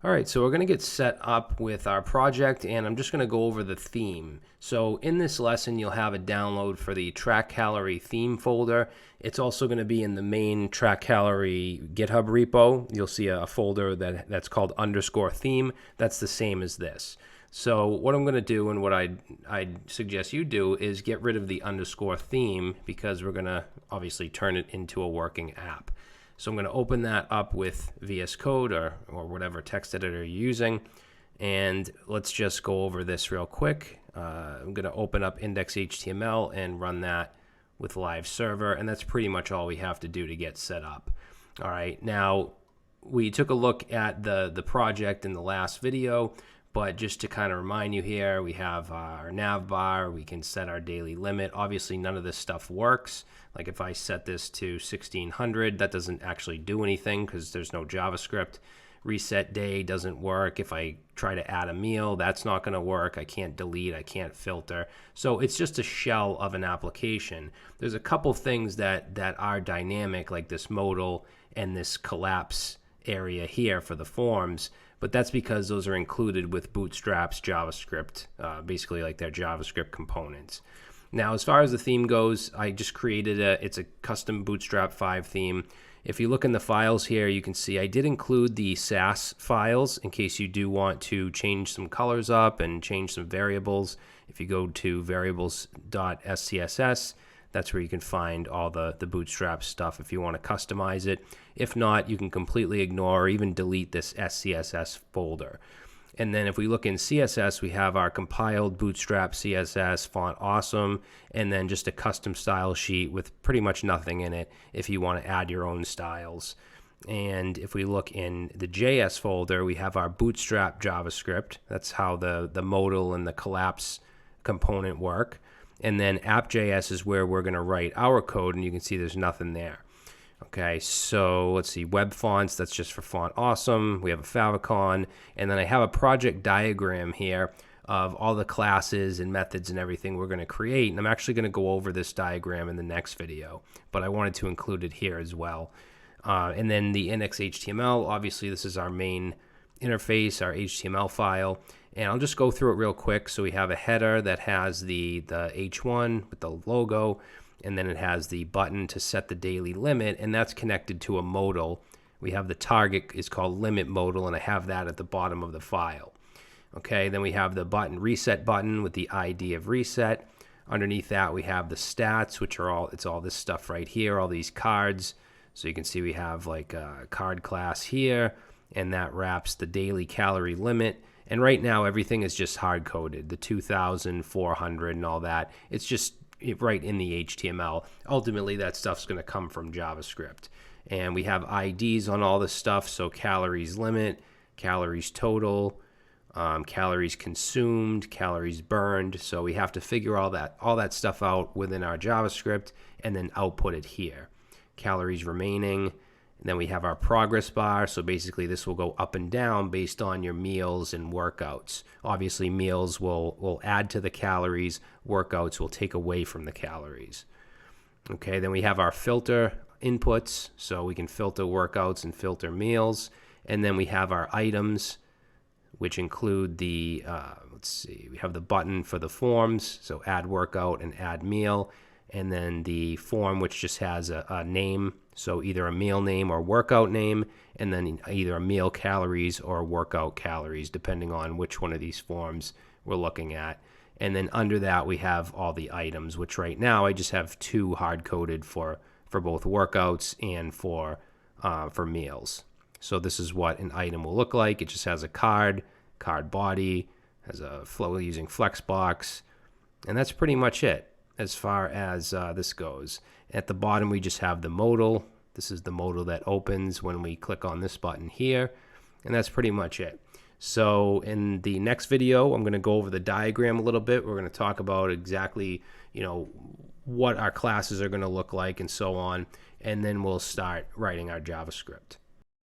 All right, so we're going to get set up with our project, and I'm just going to go over the theme. So in this lesson, you'll have a download for the track calorie theme folder. It's also going to be in the main track calorie GitHub repo. You'll see a folder that's called _theme. That's the same as this. So what I'm going to do, and what I'd suggest you do, is get rid of the _theme, because we're going to obviously turn it into a working app. So I'm going to open that up with VS Code or whatever text editor you're using. And let's just go over this real quick. I'm going to open up index.html and run that with live server. And that's pretty much all we have to do to get set up. All right. Now, we took a look at the project in the last video. But just to kind of remind you here, we have our nav bar. We can set our daily limit. Obviously, none of this stuff works. Like if I set this to 1600, that doesn't actually do anything because there's no JavaScript. Reset day doesn't work. If I try to add a meal, that's not going to work. I can't delete. I can't filter. So it's just a shell of an application. There's a couple things that are dynamic, like this modal and this collapse area here for the forms. But that's because those are included with Bootstrap's JavaScript, basically like their JavaScript components. Now, as far as the theme goes, I just created it's a custom Bootstrap 5 theme. If you look in the files here, you can see I did include the Sass files in case you do want to change some colors up and change some variables. If you go to variables.scss, that's where you can find all the Bootstrap stuff if you want to customize it. If not, you can completely ignore or even delete this SCSS folder. And then if we look in CSS, we have our compiled Bootstrap CSS, font awesome, and then just a custom style sheet with pretty much nothing in it if you want to add your own styles. And if we look in the JS folder, we have our Bootstrap JavaScript. That's how the modal and the collapse component work. And then app.js is where we're going to write our code, and you can see there's nothing there. Okay, so let's see, web fonts, that's just for font awesome. We have a favicon, and then I have a project diagram here of all the classes and methods and everything we're going to create. And I'm actually going to go over this diagram in the next video, but I wanted to include it here as well. And then the index.html, obviously this is our main interface, our HTML file. And I'll just go through it real quick. So we have a header that has the H1 with the logo, and then it has the button to set the daily limit, and that's connected to a modal. We have the target is called limit modal, and I have that at the bottom of the file. Okay, then we have the button reset button with the ID of reset. Underneath that, we have the stats, which are it's all this stuff right here, all these cards. So you can see we have like a card class here, and that wraps the daily calorie limit. And right now, everything is just hard-coded, the 2,400 and all that. It's just right in the HTML. Ultimately, that stuff's going to come from JavaScript. And we have IDs on all this stuff, so calories limit, calories total, calories consumed, calories burned. So we have to figure all that stuff out within our JavaScript and then output it here. Calories remaining. And then we have our progress bar. So basically this will go up and down based on your meals and workouts. Obviously meals will add to the calories. Workouts will take away from the calories. Okay, then we have our filter inputs. So we can filter workouts and filter meals. And then we have our items, which include the, let's see, we have the button for the forms. So add workout and add meal. And then the form, which just has a name, so either a meal name or workout name, and then either a meal calories or workout calories, depending on which one of these forms we're looking at. And then under that, we have all the items, which right now I just have two hard-coded for both workouts and for meals. So this is what an item will look like. It just has a card body, has a flow using Flexbox, and that's pretty much it as far as this goes. At the bottom, we just have the modal. This is the modal that opens when we click on this button here, and that's pretty much it. So in the next video, I'm going to go over the diagram a little bit. We're going to talk about exactly, what our classes are going to look like and so on, and then we'll start writing our JavaScript.